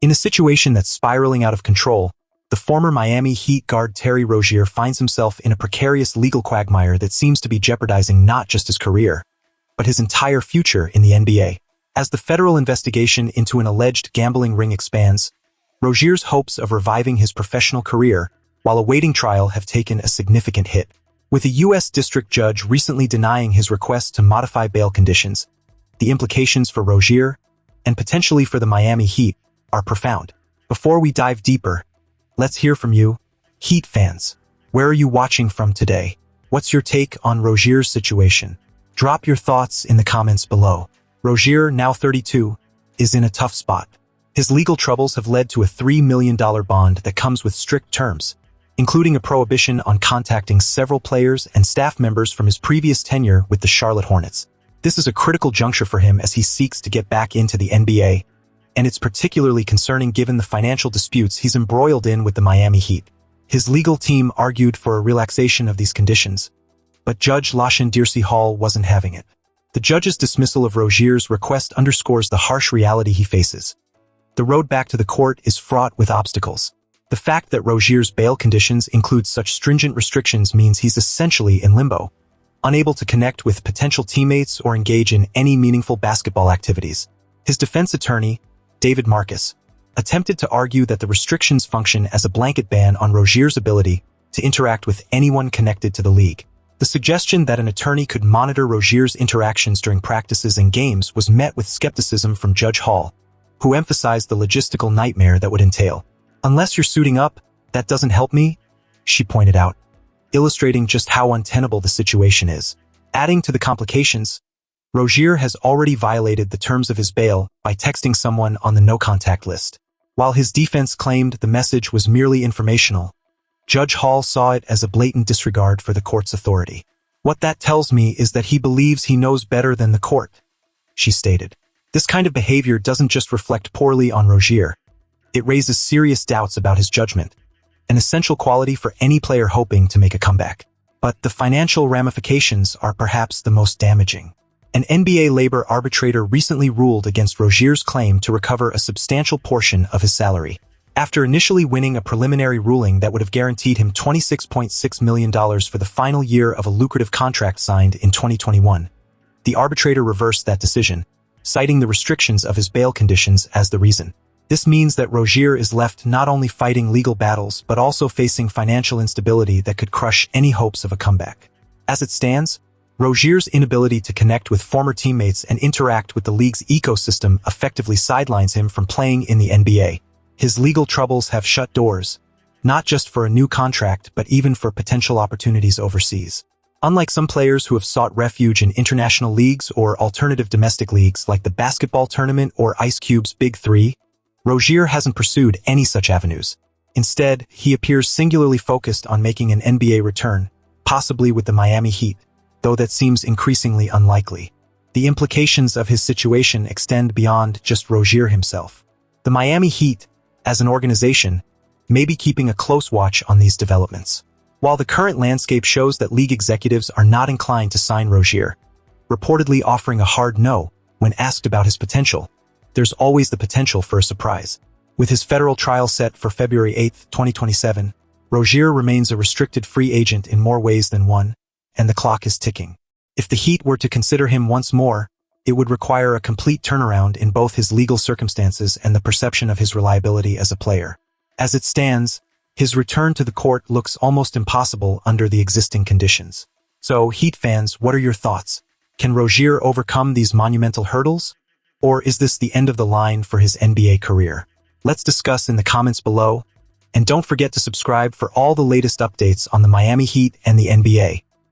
In a situation that's spiraling out of control, the former Miami Heat guard Terry Rozier finds himself in a precarious legal quagmire that seems to be jeopardizing not just his career, but his entire future in the NBA. As the federal investigation into an alleged gambling ring expands, Rozier's hopes of reviving his professional career while awaiting trial have taken a significant hit, with a U.S. district judge recently denying his request to modify bail conditions. The implications for Rozier, and potentially for the Miami Heat, are profound. Before we dive deeper, let's hear from you, Heat fans. Where are you watching from today? What's your take on Rozier's situation? Drop your thoughts in the comments below. Rozier, now 32, is in a tough spot. His legal troubles have led to a $3 million bond that comes with strict terms, including a prohibition on contacting several players and staff members from his previous tenure with the Charlotte Hornets. This is a critical juncture for him as he seeks to get back into the NBA, and it's particularly concerning given the financial disputes he's embroiled in with the Miami Heat. His legal team argued for a relaxation of these conditions, but Judge LaShawn Hall wasn't having it. The judge's dismissal of Rozier's request underscores the harsh reality he faces. The road back to the court is fraught with obstacles. The fact that Rozier's bail conditions include such stringent restrictions means he's essentially in limbo, unable to connect with potential teammates or engage in any meaningful basketball activities. His defense attorney, David Marcus, attempted to argue that the restrictions function as a blanket ban on Rozier's ability to interact with anyone connected to the league. The suggestion that an attorney could monitor Rozier's interactions during practices and games was met with skepticism from Judge Hall, who emphasized the logistical nightmare that would entail. "Unless you're suiting up, that doesn't help me," she pointed out, illustrating just how untenable the situation is. Adding to the complications, Rozier has already violated the terms of his bail by texting someone on the no-contact list. While his defense claimed the message was merely informational, Judge Hall saw it as a blatant disregard for the court's authority. "What that tells me is that he believes he knows better than the court," she stated. This kind of behavior doesn't just reflect poorly on Rozier. It raises serious doubts about his judgment, an essential quality for any player hoping to make a comeback. But the financial ramifications are perhaps the most damaging. An NBA labor arbitrator recently ruled against Rozier's claim to recover a substantial portion of his salary. After initially winning a preliminary ruling that would have guaranteed him $26.6 million for the final year of a lucrative contract signed in 2021, the arbitrator reversed that decision, citing the restrictions of his bail conditions as the reason. This means that Rozier is left not only fighting legal battles but also facing financial instability that could crush any hopes of a comeback. As it stands, Rozier's inability to connect with former teammates and interact with the league's ecosystem effectively sidelines him from playing in the NBA. His legal troubles have shut doors, not just for a new contract but even for potential opportunities overseas. Unlike some players who have sought refuge in international leagues or alternative domestic leagues like the basketball tournament or Ice Cube's Big Three, Rozier hasn't pursued any such avenues. Instead, he appears singularly focused on making an NBA return, possibly with the Miami Heat, though that seems increasingly unlikely. The implications of his situation extend beyond just Rozier himself. The Miami Heat, as an organization, may be keeping a close watch on these developments. While the current landscape shows that league executives are not inclined to sign Rozier, reportedly offering a hard no when asked about his potential, there's always the potential for a surprise. With his federal trial set for February 8, 2027, Rozier remains a restricted free agent in more ways than one, and the clock is ticking. If the Heat were to consider him once more, it would require a complete turnaround in both his legal circumstances and the perception of his reliability as a player. As it stands, his return to the court looks almost impossible under the existing conditions. So, Heat fans, what are your thoughts? Can Rozier overcome these monumental hurdles? Or is this the end of the line for his NBA career? Let's discuss in the comments below, and don't forget to subscribe for all the latest updates on the Miami Heat and the NBA.